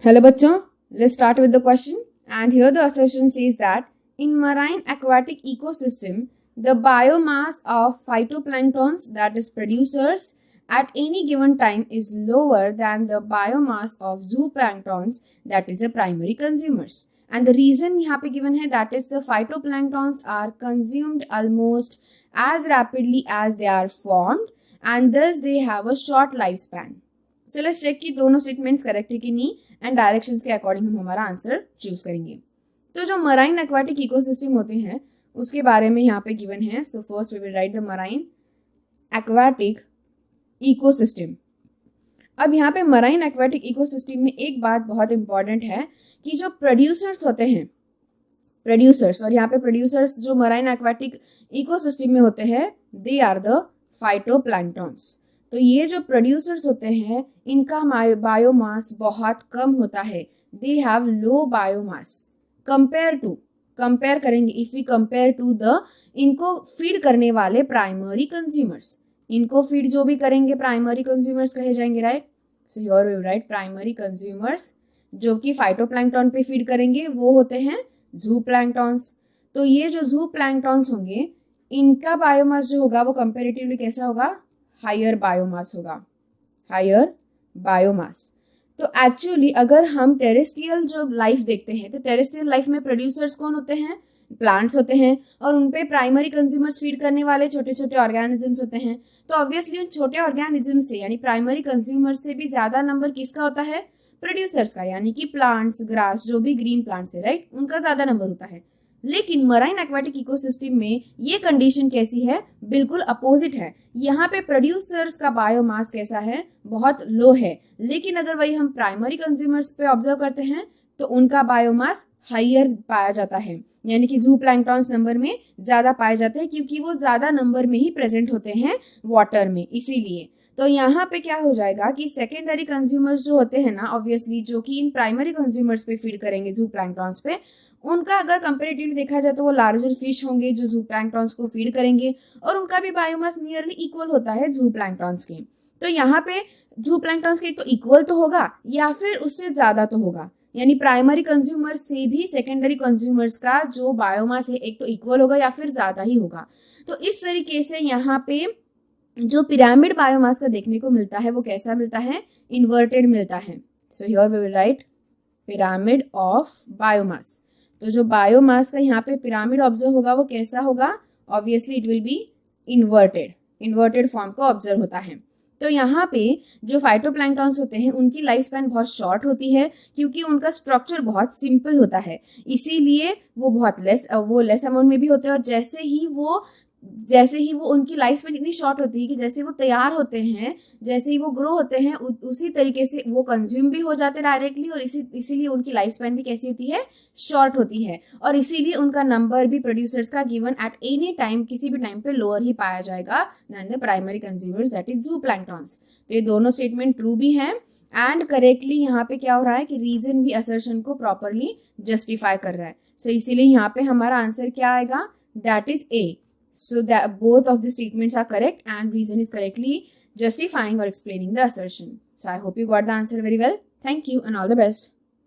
Hello bachcho, let's start with the question. And here the assertion says that in marine aquatic ecosystem, the biomass of phytoplanktons, that is producers, at any given time is lower than the biomass of zooplanktons, that is the primary consumers. And the reason यहाँ पे given है that is the phytoplanktons are consumed almost as rapidly as they are formed and thus they have a short lifespan. So let's check कि दोनों statements correct है कि नहीं and directions के according हम हमारा आंसर चूज करेंगे. तो जो मराइन एक्वाटिक इकोसिस्टम होते हैं उसके बारे में यहाँ पे गिवन है. So first we will write the marine aquatic ecosystem. अब यहाँ पे मराइन एक्वाटिक इकोसिस्टम में एक बात बहुत इंपॉर्टेंट है कि जो प्रोड्यूसर्स होते हैं, प्रोड्यूसर्स, और यहाँ पे प्रोड्यूसर्स जो मराइन एक्वाटिक इकोसिस्टम में होते हैं दे आर द फाइटोप्लैंक्टन्स. तो ये जो प्रोड्यूसर्स होते हैं इनका बायोमास बहुत कम होता है. They have low biomass compare करेंगे if we compare to the इनको फीड करने वाले प्राइमरी कंज्यूमर्स. इनको फीड जो भी करेंगे प्राइमरी कंज्यूमर्स कहे जाएंगे, right. So your we write primary consumers जो कि फाइटोप्लैंक्टन पे फीड करेंगे वो होते हैं जूप्लैंक्टन्स. तो ये जो जूप्लैंक्टन्स होंगे इनका बायोमास जो होगा वो कंपेरेटिवली कैसा होगा, हायर बायोमास होगा, हायर बायोमास. तो एक्चुअली अगर हम टेरेस्ट्रियल जो लाइफ देखते हैं तो टेरेस्ट्रियल लाइफ में प्रोड्यूसर्स कौन होते हैं, प्लांट्स होते हैं, और उनपे प्राइमरी कंज्यूमर्स फीड करने वाले छोटे छोटे ऑर्गेनिजम्स होते हैं. तो ऑब्वियसली उन छोटे ऑर्गेनिजम्स से यानी प्राइमरी कंज्यूमर्स से भी ज्यादा नंबर किसका होता है, प्रोड्यूसर्स का, यानी कि प्लांट्स, ग्रास, जो भी ग्रीन प्लांट्स है, राइट, उनका ज्यादा नंबर होता है. लेकिन मराइन एक्वाटिक इकोसिस्टम में ये कंडीशन कैसी है, बिल्कुल अपोजिट है. यहाँ पे प्रोड्यूसर्स का बायोमास कैसा है, बहुत लो है. लेकिन अगर वही हम प्राइमरी कंज्यूमर्स पे ऑब्जर्व करते हैं तो उनका बायोमास हायर पाया जाता है, यानी कि जूप्लैंक्टन्स नंबर में ज्यादा पाए जाते हैं क्योंकि वो ज्यादा नंबर में ही प्रेजेंट होते हैं वाटर में, इसीलिए. तो यहाँ पे क्या हो जाएगा कि सेकेंडरी कंज्यूमर्स जो होते हैं ना, ऑब्वियसली जो कि इन प्राइमरी कंज्यूमर्स पे फीड करेंगे जूप्लैंक्टन्स पे, उनका अगर कंपेरेटिवली देखा जाए तो वो लार्जर फिश होंगे जो जूप्लैंक्टन्स को फीड करेंगे और उनका भी बायोमास नियरली इक्वल होता है जूप्लैंक्टन्स के. तो यहाँ पे जूप्लैंक्टन्स के तो इक्वल तो होगा या फिर उससे ज्यादा तो होगा, यानी प्राइमरी कंज्यूमर से भी सेकेंडरी कंज्यूमर्स का जो बायोमास है एक तो इक्वल होगा या फिर ज्यादा ही होगा. तो इस तरीके से यहाँ पे जो पिरामिड बायोमास का देखने को मिलता है वो कैसा मिलता है, इन्वर्टेड मिलता है. So here we will write pyramid of biomass. तो जो बायोमास का यहाँ पे पिरामिड ऑब्जर्व होगा वो कैसा होगा, obviously it will be inverted form का ऑब्जर्व होता है. तो यहाँ पे जो फाइटोप्लैंक्टन्स होते हैं उनकी लाइफ स्पैन बहुत शॉर्ट होती है क्योंकि उनका स्ट्रक्चर बहुत सिंपल होता है, इसीलिए वो बहुत लेस अमाउंट में भी होते हैं. और जैसे ही वो उनकी लाइफ स्पैन इतनी शॉर्ट होती है कि जैसे वो तैयार होते हैं, जैसे ही वो ग्रो होते हैं उसी तरीके से वो कंज्यूम भी हो जाते हैं डायरेक्टली, और इसीलिए उनकी लाइफ स्पैन भी कैसी होती है, शॉर्ट होती है. और इसीलिए उनका नंबर भी प्रोड्यूसर्स का गिवन एट एनी टाइम किसी भी टाइम पे लोअर ही पाया जाएगा then the primary consumers that is zooplanktons. तो ये दोनों स्टेटमेंट ट्रू भी हैं एंड करेक्टली यहाँ पे क्या हो रहा है कि रीजन भी असर्शन को प्रॉपरली जस्टिफाई कर रहा है. सो इसीलिए यहाँ पे हमारा आंसर क्या आएगा, that is a. So that both of the statements are correct and reason is correctly justifying or explaining the assertion. So I hope you got the answer very well. Thank you and all the best.